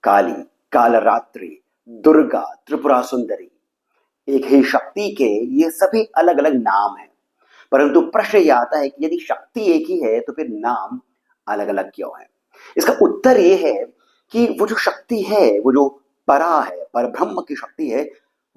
काली, कालरात्रि, दुर्गा, त्रिपुरा सुंदरी, एक ही शक्ति के ये सभी अलग अलग नाम हैं। परंतु प्रश्न ये आता है कि यदि शक्ति एक ही है तो फिर नाम अलग अलग क्यों है? इसका उत्तर ये है कि वो जो शक्ति है, वो जो परा है, पर ब्रह्म की शक्ति है,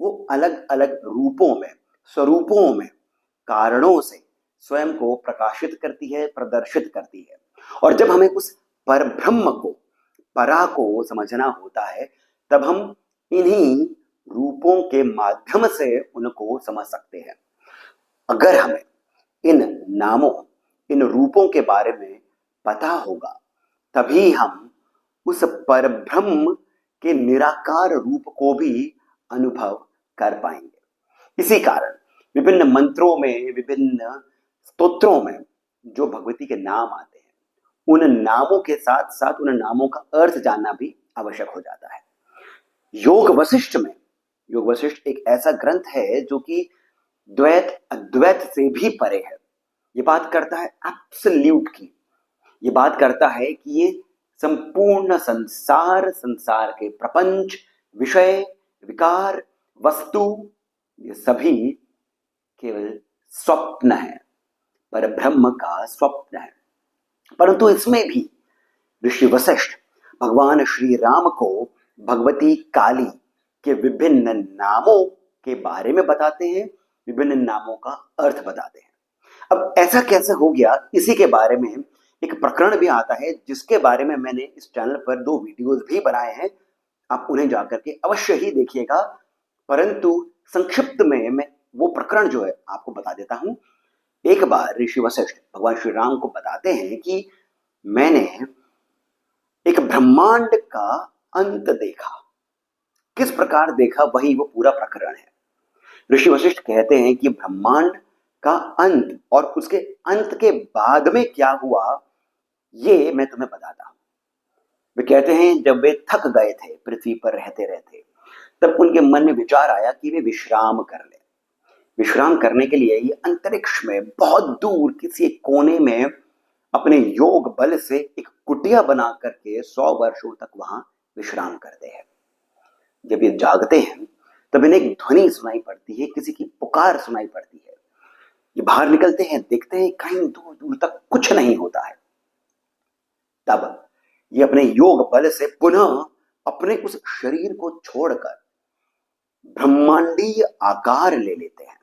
वो अलग अलग रूपों में, स्वरूपों में, कारणों से स्वयं को प्रकाशित करती है, प्रदर्शित करती है। और जब हमें उस पर ब्रह्म को, परा को समझना होता है, तब हम इन्हीं रूपों के माध्यम से उनको समझ सकते हैं। अगर हमें इन नामों, इन रूपों के बारे में पता होगा, तभी हम उस परब्रह्म के निराकार रूप को भी अनुभव कर पाएंगे। इसी कारण विभिन्न मंत्रों में, विभिन्न स्तोत्रों में जो भगवती के नाम आते हैं, उन नामों के साथ साथ उन नामों का अर्थ जानना भी आवश्यक हो जाता है। योग वशिष्ठ में, योग वशिष्ठ एक ऐसा ग्रंथ है जो कि द्वैत अद्वैत से भी परे है। ये बात करता है एब्सोल्यूट की, ये बात करता है कि ये संपूर्ण संसार, संसार के प्रपंच, विषय, विकार, वस्तु, ये सभी केवल स्वप्न है, पर ब्रह्म का स्वप्न है। परंतु इसमें भी ऋषि वशिष्ठ भगवान श्री राम को भगवती काली के विभिन्न नामों के बारे में बताते हैं, विभिन्न नामों का अर्थ बताते हैं। अब ऐसा कैसे हो गया, इसी के बारे में एक प्रकरण भी आता है, जिसके बारे में मैंने इस चैनल पर 2 वीडियोस भी बनाए हैं। आप उन्हें जाकर के अवश्य ही देखिएगा। परंतु संक्षिप्त में मैं वो प्रकरण जो है आपको बता देता हूं। एक बार ऋषि वशिष्ठ भगवान श्री राम को बताते हैं कि मैंने एक ब्रह्मांड का अंत देखा। किस प्रकार देखा, वही वो पूरा प्रकरण है। ऋषि वशिष्ठ कहते हैं कि ब्रह्मांड का अंत और उसके अंत के बाद में क्या हुआ, ये मैं तुम्हें बताता हूं। वे कहते हैं जब वे थक गए थे पृथ्वी पर रहते रहते, तब उनके मन में विचार आया कि वे विश्राम कर ले। विश्राम करने के लिए ये अंतरिक्ष में बहुत दूर किसी कोने में अपने योग बल से एक कुटिया बना करके 100 वर्षों तक वहां विश्राम करते हैं। जब ये जागते हैं तब इन्हें एक ध्वनि सुनाई पड़ती है, किसी की पुकार सुनाई पड़ती है। ये बाहर निकलते हैं, देखते हैं कहीं दूर दूर तक कुछ नहीं होता है। तब ये अपने योग बल से पुनः अपने उस शरीर को छोड़कर ब्रह्मांडीय आकार ले लेते हैं।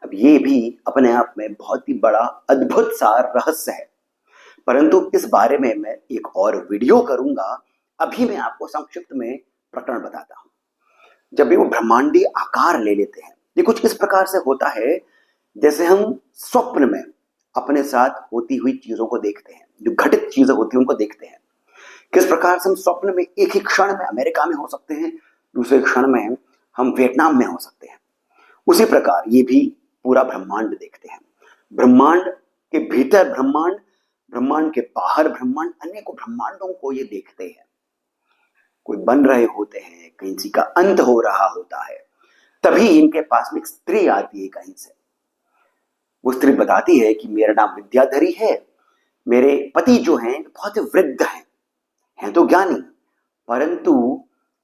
अब ये भी अपने आप में बहुत ही बड़ा अद्भुत सा रहस्य है, परंतु इस बारे में मैं एक और वीडियो करूंगा। अभी मैं आपको संक्षिप्त में प्रकरण बताता हूं। जब भी वो ब्रह्मांडीय आकार ले लेते हैं, ये कुछ इस प्रकार से होता है जैसे हम स्वप्न में अपने साथ होती हुई चीजों को देखते हैं, जो घटित चीजें होती हैं उनको देखते हैं। किस प्रकार से हम स्वप्न में एक ही क्षण में अमेरिका में हो सकते हैं, दूसरे क्षण में हम वियतनाम में हो सकते हैं। उसी प्रकार ये भी पूरा ब्रह्मांड देखते हैं। ब्रह्मांड के भीतर ब्रह्मांड, ब्रह्मांड के बाहर ब्रह्मांड, अनेकों ब्रह्मांडों को ये देखते हैं। कोई बन रहे होते हैं, कहीं किसी का अंत हो रहा होता है, तभी इनके पास में एक स्त्री आती है कहीं से। वो स्त्री बताती है कि मेरा नाम विद्याधरी है, मेरे पति जो हैं बहुत वृद्ध हैं तो ज्ञानी, परंतु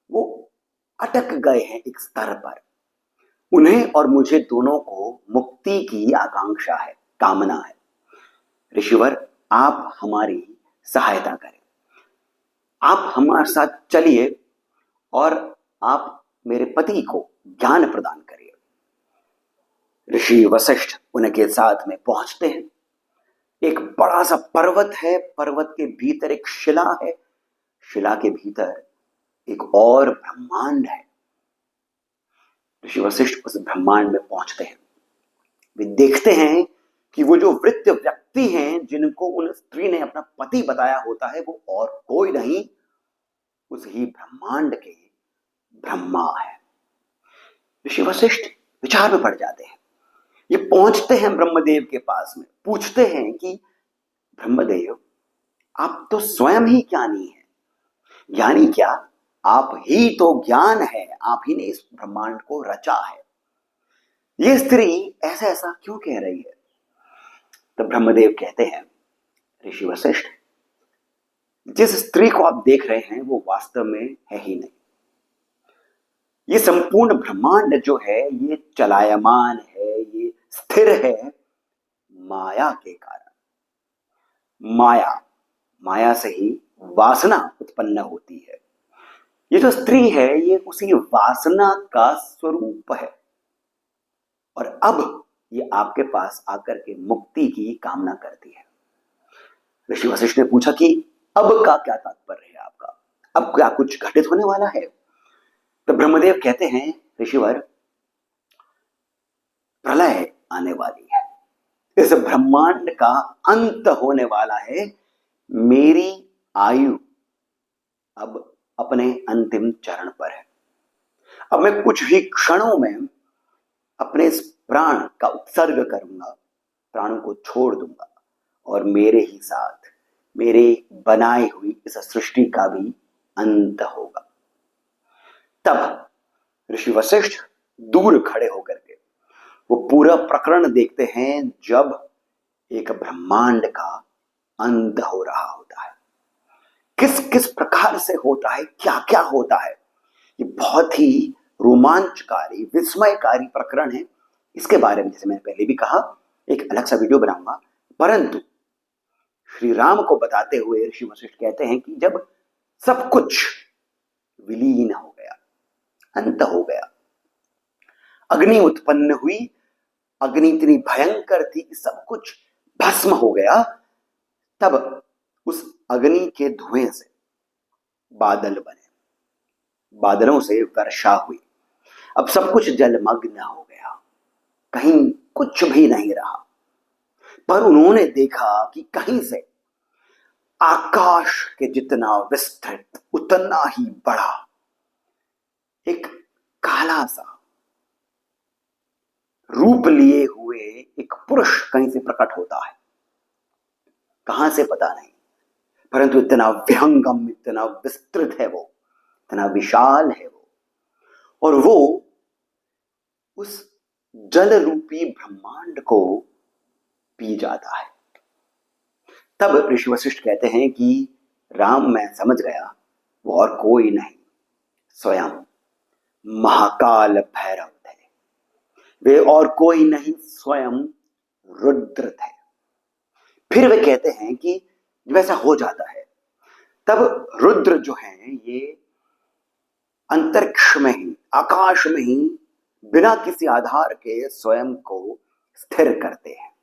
वो अटक गए हैं एक स्तर पर। उन्हें और मुझे दोनों को मुक्ति की आकांक्षा है, कामना है। ऋषिवर, आप हमारी सहायता करें, आप हमारे साथ चलिए और आप मेरे पति को ज्ञान प्रदान करिए। ऋषि वशिष्ठ उनके साथ में पहुंचते हैं। एक बड़ा सा पर्वत है, पर्वत के भीतर एक शिला है, शिला के भीतर एक और ब्रह्मांड है। ऋषि वशिष्ठ उस ब्रह्मांड में पहुंचते हैं। वे देखते हैं कि वो जो वृद्ध व्यक्ति हैं, जिनको उन स्त्री ने अपना पति बताया होता है, वो और कोई नहीं, उस ही ब्रह्मांड के ब्रह्मा है। ऋषि वशिष्ठ विचार में पड़ जाते हैं। ये पहुंचते हैं ब्रह्मदेव के पास में, पूछते हैं कि ब्रह्मदेव, आप तो स्वयं ही ज्ञानी हैं। ज्ञानी क्या, आप ही तो ज्ञान है, आप ही ने इस ब्रह्मांड को रचा है। ये स्त्री ऐसा ऐसा क्यों कह रही है? तो ब्रह्मदेव कहते हैं, ऋषि वशिष्ठ, जिस स्त्री को आप देख रहे हैं वो वास्तव में है ही नहीं। ये संपूर्ण ब्रह्मांड जो है ये चलायमान है, ये स्थिर है माया के कारण। माया से ही वासना उत्पन्न होती है। ये जो स्त्री है ये उसी वासना का स्वरूप है। और अब ये आपके पास आकर के मुक्ति की कामना करती है। ऋषि वशिष्ठ ने पूछा कि अब का क्या तात्पर्य है आपका, अब क्या कुछ घटित होने वाला है? तो ब्रह्मदेव कहते हैं, ऋषिवर, प्रलय आने वाली है, इस ब्रह्मांड का अंत होने वाला है। मेरी आयु अब अपने अंतिम चरण पर है। अब मैं कुछ ही क्षणों में अपने इस प्राण का उत्सर्ग करूंगा, प्राणों को छोड़ दूंगा और मेरे ही साथ मेरे बनाई हुई इस सृष्टि का भी अंत होगा। तब ऋषि वशिष्ठ दूर खड़े होकर के वो पूरा प्रकरण देखते हैं जब एक ब्रह्मांड का अंत हो रहा होता है। किस किस प्रकार से होता है, क्या क्या होता है, ये बहुत ही रोमांचकारी विस्मयकारी प्रकरण है। इसके बारे में जैसे मैंने पहले भी कहा एक अलग सा वीडियो बनाऊंगा। परंतु श्री राम को बताते हुए ऋषि वशिष्ठ कहते हैं कि जब सब कुछ विलीन हो गया, अंत हो गया, अग्नि उत्पन्न हुई, अग्नि इतनी भयंकर थी कि सब कुछ भस्म हो गया, तब उस अग्नि के धुएं से बादल बने, बादलों से वर्षा हुई। अब सब कुछ जलमग्न हो गया, कहीं कुछ भी नहीं रहा। पर उन्होंने देखा कि कहीं से आकाश के जितना विस्तृत उतना ही बड़ा एक काला सा रूप लिए हुए एक पुरुष कहीं से प्रकट होता है। कहां से पता नहीं, परंतु इतना विहंगम, इतना विस्तृत है वो, इतना विशाल है वो, और वो उस जल रूपी ब्रह्मांड को पी जाता है। तब ऋषि वशिष्ठ कहते हैं कि राम, मैं समझ गया, वो और कोई नहीं, स्वयं महाकाल भैरव थे। वे और कोई नहीं, स्वयं रुद्र थे। फिर वे कहते हैं कि जब ऐसा हो जाता है तब रुद्र जो हैं ये अंतरिक्ष में ही, आकाश में ही बिना किसी आधार के स्वयं को स्थिर करते हैं।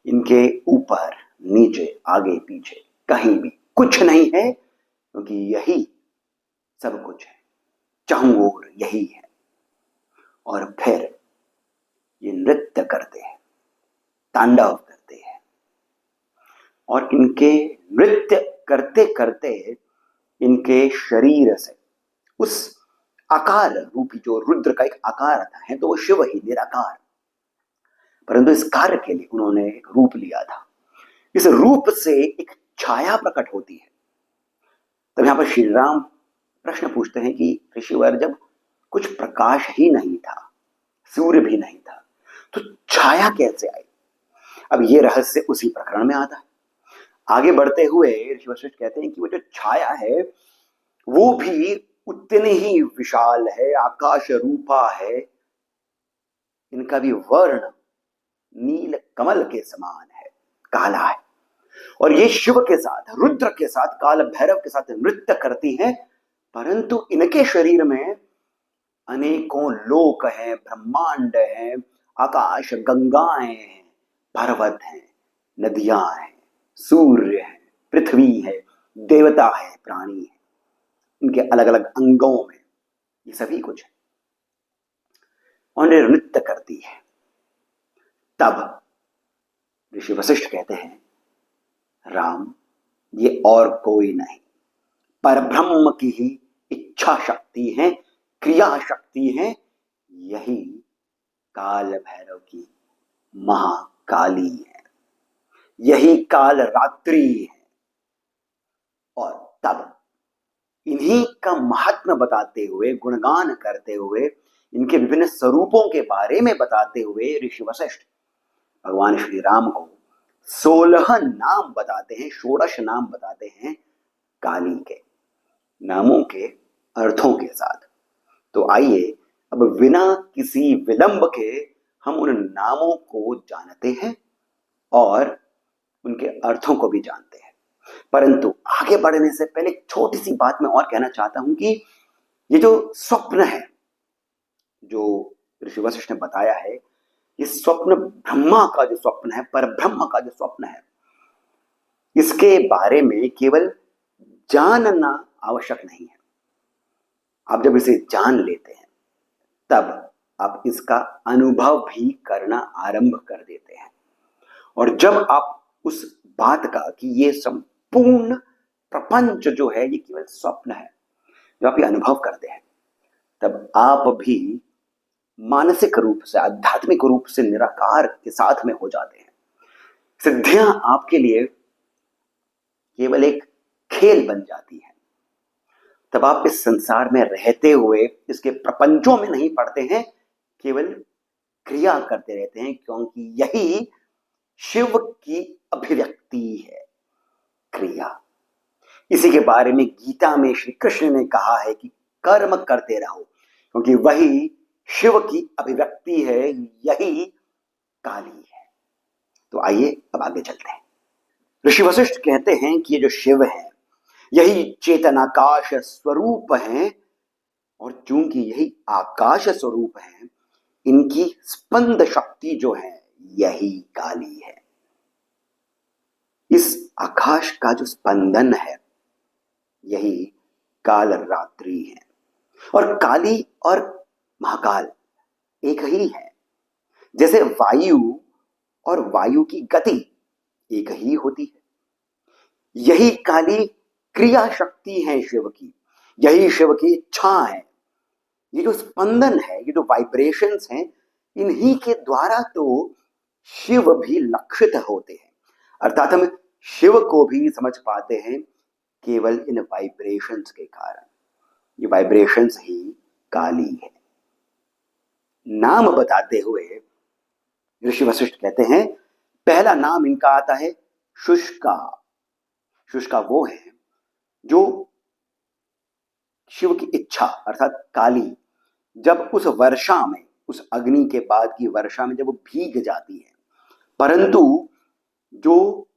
इनके ऊपर नीचे आगे पीछे कहीं भी कुछ नहीं है, क्योंकि यही सब कुछ है, चाहूं ओर यही है। और फिर ये नृत्य करते हैं, तांडव करते हैं, और इनके नृत्य करते करते इनके शरीर से उस आकार रूपी, जो रुद्र का एक आकार था, है तो वो शिव ही निराकार, परंतु इस कार्य के लिए उन्होंने एक रूप लिया था। इस रूप से एक छाया प्रकट होती है। तब यहां पर श्री राम प्रश्न पूछते हैं कि ऋषिवर, जब कुछ प्रकाश ही नहीं था, सूर्य भी नहीं था, तो छाया कैसे आई? अब ये रहस्य उसी प्रकरण में आता है। आगे बढ़ते हुए ऋषि वशिष्ठ कहते हैं कि वो जो छाया है वो भी उतनी ही विशाल है, आकाश रूपा है। इनका भी वर्ण नील कमल के समान है, काला है, और ये शिव के साथ, रुद्र के साथ, काल भैरव के साथ नृत्य करती हैं। परंतु इनके शरीर में अनेकों लोक हैं, ब्रह्मांड हैं, आकाश, गंगाएं हैं, पर्वत हैं, नदियां हैं, सूर्य है, पृथ्वी है, देवता है, प्राणी है, इनके अलग अलग अंगों में ये सभी कुछ है, और नृत्य करती है। तब ऋषि वशिष्ठ कहते हैं, राम, ये और कोई नहीं, परब्रह्म की ही इच्छा शक्ति है, क्रिया शक्ति है। यही काल भैरव की महाकाली है, यही काल रात्रि है। और तब इन्हीं का महात्म्य बताते हुए, गुणगान करते हुए, इनके विभिन्न स्वरूपों के बारे में बताते हुए ऋषि वशिष्ठ भगवान श्री राम को 16 नाम बताते हैं, षोडश नाम बताते हैं काली के, नामों के अर्थों के साथ। तो आइए अब बिना किसी विलंब के हम उन नामों को जानते हैं और उनके अर्थों को भी जानते हैं। परंतु आगे बढ़ने से पहले एक छोटी सी बात मैं और कहना चाहता हूं कि ये जो स्वप्न है, जो ऋषि वशिष्ठ ने बताया है, ये स्वप्न ब्रह्मा का जो स्वप्न है, पर ब्रह्म का जो स्वप्न है, इसके बारे में केवल जानना आवश्यक नहीं है। आप जब इसे जान लेते हैं तब आप इसका अनुभव भी करना आरंभ कर देते हैं। और जब आप उस बात का कि ये संपूर्ण प्रपंच जो है ये केवल स्वप्न है, जब आप ये अनुभव करते हैं तब आप भी मानसिक रूप से, आध्यात्मिक रूप से निराकार के साथ में हो जाते हैं। सिद्धियां आपके लिए केवल एक खेल बन जाती है। तब आप इस संसार में रहते हुए इसके प्रपंचों में नहीं पड़ते हैं, केवल क्रिया करते रहते हैं, क्योंकि यही शिव की अभिव्यक्ति है, क्रिया। इसी के बारे में गीता में श्री कृष्ण ने कहा है कि कर्म करते रहो, क्योंकि वही शिव की अभिव्यक्ति है, यही काली है। तो आइए अब आगे चलते हैं। ऋषि वशिष्ठ कहते हैं कि ये जो शिव है यही चेतनाकाश स्वरूप है, और चूंकि यही आकाश स्वरूप है, इनकी स्पंद शक्ति जो है यही काली है। इस आकाश का जो स्पंदन है यही काल रात्रि है। और काली और महाकाल एक ही है। जैसे वायु और वायु की गति एक ही होती है, यही काली क्रिया शक्ति है शिव की, यही शिव की इच्छा है। ये जो स्पंदन है, ये जो वाइब्रेशंस हैं, इन्हीं के द्वारा तो शिव भी लक्षित होते हैं। अर्थात हम शिव को भी समझ पाते हैं केवल इन वाइब्रेशंस के कारण। ये वाइब्रेशंस ही काली है। नाम बताते हुए ऋषि वशिष्ठ कहते हैं, पहला नाम इनका आता है शुष्का। शुष्का वो है जो शिव की इच्छा अर्थात काली जब उस वर्षा में, उस अग्नि के बाद की वर्षा में जब वो भीग जाती है, परंतु जो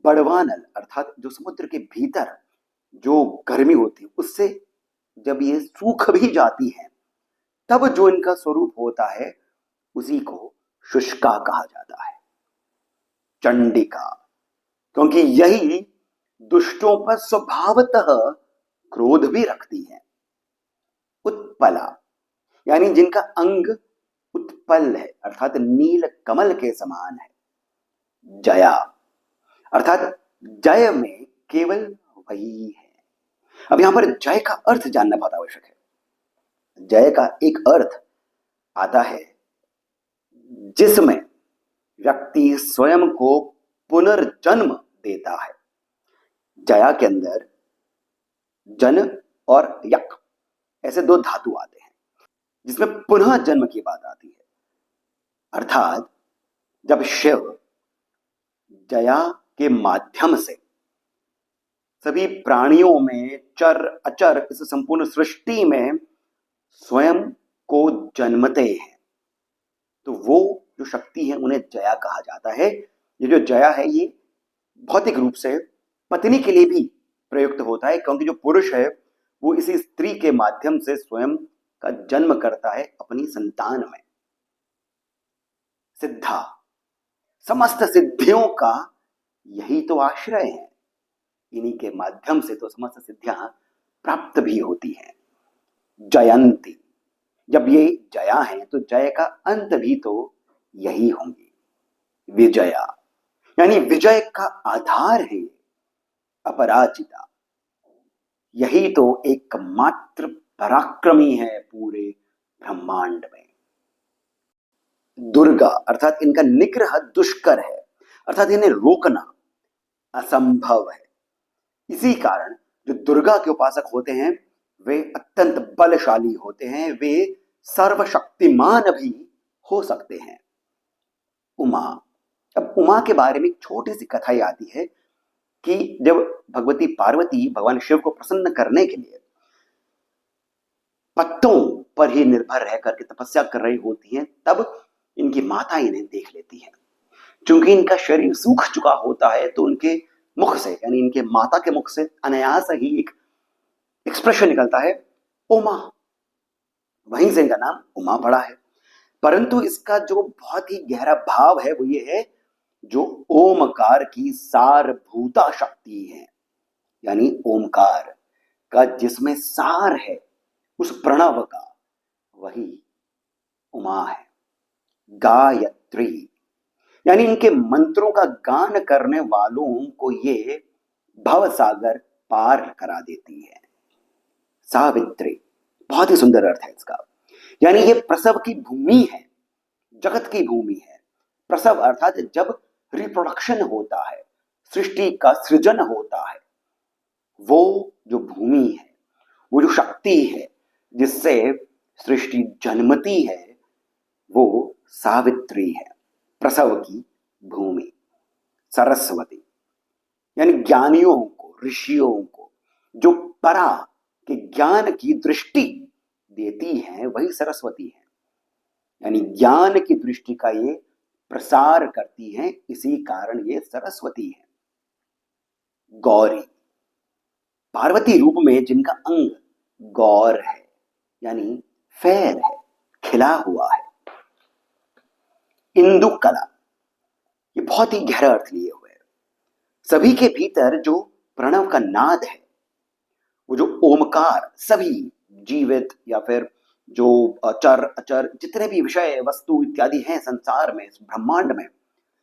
बड़वानल अर्थात जो समुद्र के भीतर जो गर्मी होती है उससे जब ये सूख भी जाती है, तब जो इनका स्वरूप होता है उसी को शुष्का कहा जाता है, चंडिका। क्योंकि यही दुष्टों पर स्वभावतः क्रोध भी रखती है। उत्पला यानी जिनका अंग उत्पल है अर्थात नील कमल के समान है। जया अर्थात जय में केवल वही है। अब यहां पर जय का अर्थ जानना बहुत आवश्यक है। जय का एक अर्थ आता है जिसमें व्यक्ति स्वयं को पुनर्जन्म देता है। जया के अंदर जन और यक ऐसे दो धातु आते हैं, जिसमें पुनः जन्म की बात आती है। अर्थात जब शिव जया के माध्यम से सभी प्राणियों में, चर अचर, इस संपूर्ण सृष्टि में स्वयं को जन्मते हैं, तो वो जो शक्ति है उन्हें जया कहा जाता है। ये जो जया है ये भौतिक रूप से पत्नी के लिए भी प्रयुक्त होता है, क्योंकि जो पुरुष है वो इसी स्त्री के माध्यम से स्वयं का जन्म करता है अपनी संतान में। सिद्धा, समस्त सिद्धियों का यही तो आश्रय है, इन्हीं के माध्यम से तो समस्त सिद्धियां प्राप्त भी होती हैं। जयंती, जब ये जया है तो जय का अंत भी तो यही होंगी। विजया यानी विजय का आधार है अपराजिता, यही तो एकमात्र पराक्रमी है पूरे ब्रह्मांड में। दुर्गा अर्थात इनका निग्रह दुष्कर है, अर्थात इन्हें रोकना असंभव है। इसी कारण जो दुर्गा के उपासक होते हैं वे अत्यंत बलशाली होते हैं, वे सर्वशक्तिमान भी हो सकते हैं। उमा अब उमा के बारे में एक छोटी सी कथा ये आती है कि जब भगवती पार्वती भगवान शिव को प्रसन्न करने के लिए पत्तों पर ही निर्भर रह करके तपस्या कर रही होती हैं, तब इनकी माता इन्हें देख लेती है। चूंकि इनका शरीर सूख चुका होता है तो उनके मुख से, यानी इनके माता के मुख से अनायास ही एक एक्सप्रेशन निकलता है, उमा। वहीं से इनका नाम उमा पड़ा है। परंतु इसका जो बहुत ही गहरा भाव है वो ये है, जो ओमकार की सारभूता शक्ति है, यानी ओमकार का जिसमें सार है, उस प्रणव का, वही उमा है। गायत्री, यानी इनके मंत्रों का गान करने वालों को ये भव सागर पार करा देती है। सावित्री, बहुत ही सुंदर अर्थ है इसका, यानी ये प्रसव की भूमि है, जगत की भूमि है। प्रसव अर्थात जब रिप्रोडक्शन होता है, सृष्टि का सृजन होता है, वो जो भूमि है, वो जो शक्ति है जिससे सृष्टि जन्मती है, वो सावित्री है, प्रसव की भूमि। सरस्वती, यानी ज्ञानियों को, ऋषियों को जो परा के ज्ञान की दृष्टि देती है, वही सरस्वती है। यानी ज्ञान की दृष्टि का ये प्रसार करती हैं, इसी कारण ये सरस्वती है। गौरी, पार्वती रूप में जिनका अंग गौर है, यानी फेयर है, खिला हुआ है। इंदु कला, ये बहुत ही गहरा अर्थ लिए हुए है। सभी के भीतर जो प्रणव का नाद है, वो जो ओमकार, सभी जीवित या फिर जो अचर अचर जितने भी विषय वस्तु इत्यादि हैं संसार में, इस ब्रह्मांड में,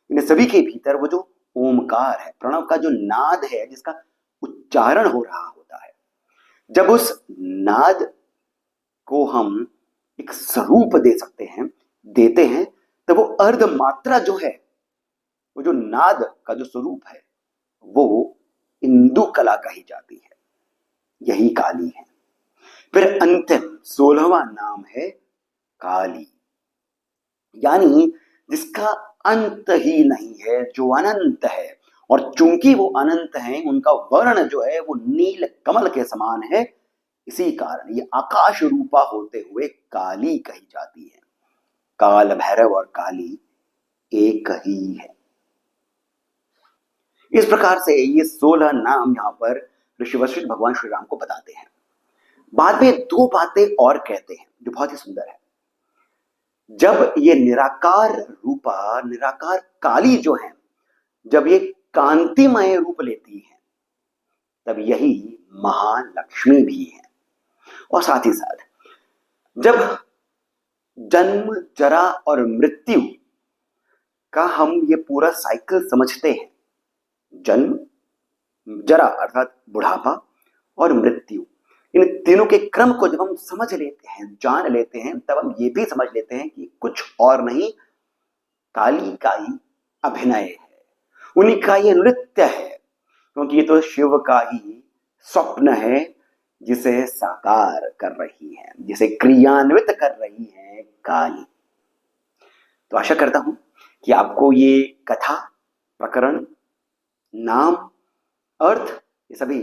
इन सभी के भीतर वो जो ओमकार है, प्रणव का जो नाद है, जिसका उच्चारण हो रहा होता है, जब उस नाद को हम एक स्वरूप दे सकते हैं, देते हैं, तो वो अर्ध मात्रा जो है, वो जो नाद का जो स्वरूप है, वो इंदु कला कही जाती है। यही काली है। फिर अंतिम 16वां नाम है काली, यानी जिसका अंत ही नहीं है, जो अनंत है। और चूंकि वो अनंत हैं, उनका वर्ण जो है वो नील कमल के समान है, इसी कारण ये आकाश रूपा होते हुए काली कही जाती है। काल भैरव और काली एक ही है। इस प्रकार से ये 16 नाम यहां पर ऋषि वशिष्ठ भगवान श्री राम को बताते हैं। बाद में 2 बातें और कहते हैं जो बहुत ही सुंदर है। जब ये निराकार रूपा, निराकार काली जो है, जब ये कांतिमय रूप लेती है, तब यही महालक्ष्मी भी है। और साथ ही साथ जब जन्म, जरा और मृत्यु का हम ये पूरा साइकिल समझते हैं, जन्म, जरा अर्थात बुढ़ापा और मृत्यु, इन तीनों के क्रम को जब हम समझ लेते हैं, जान लेते हैं, तब हम ये भी समझ लेते हैं कि कुछ और नहीं, काली का ही अभिनय है, उन्हीं का ये नृत्य है, क्योंकि ये तो शिव का ही स्वप्न है जिसे साकार कर रही है, जिसे क्रियान्वित कर रही है काली। तो आशा करता हूं कि आपको ये कथा, प्रकरण, नाम, अर्थ, ये सभी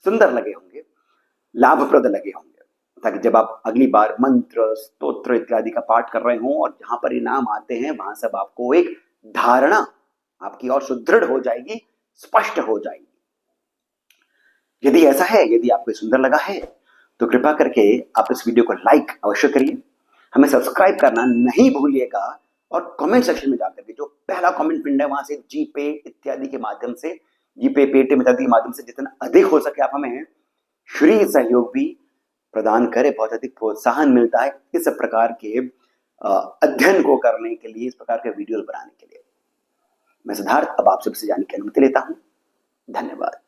सुंदर लगे होंगे, लाभप्रद लगे होंगे, ताकि जब आप अगली बार मंत्र, स्तोत्र इत्यादि का पाठ कर रहे हों और जहां पर ये नाम आते हैं, वहां सब आपको एक धारणा आपकी और सुदृढ़ हो जाएगी, स्पष्ट हो जाएगी। यदि ऐसा है, यदि आपको सुंदर लगा है, तो कृपया करके आप इस वीडियो को लाइक अवश्य करिए, हमें सब्सक्राइब करना नहीं भूलिएगा, और कमेंट सेक्शन में जाकर के जो पहला कमेंट पिन है, वहां से जीपे इत्यादि के माध्यम से, जीपे, पेटीएम इत्यादि के माध्यम से जितना अधिक हो सके आप हमें श्री सहयोग भी प्रदान करें। बहुत अधिक प्रोत्साहन मिलता है इस प्रकार के अध्ययन को करने के लिए, इस प्रकार के वीडियो बनाने के लिए। मैं सिद्धार्थ अब आप सबसे जानने की अनुमति लेता हूं। धन्यवाद।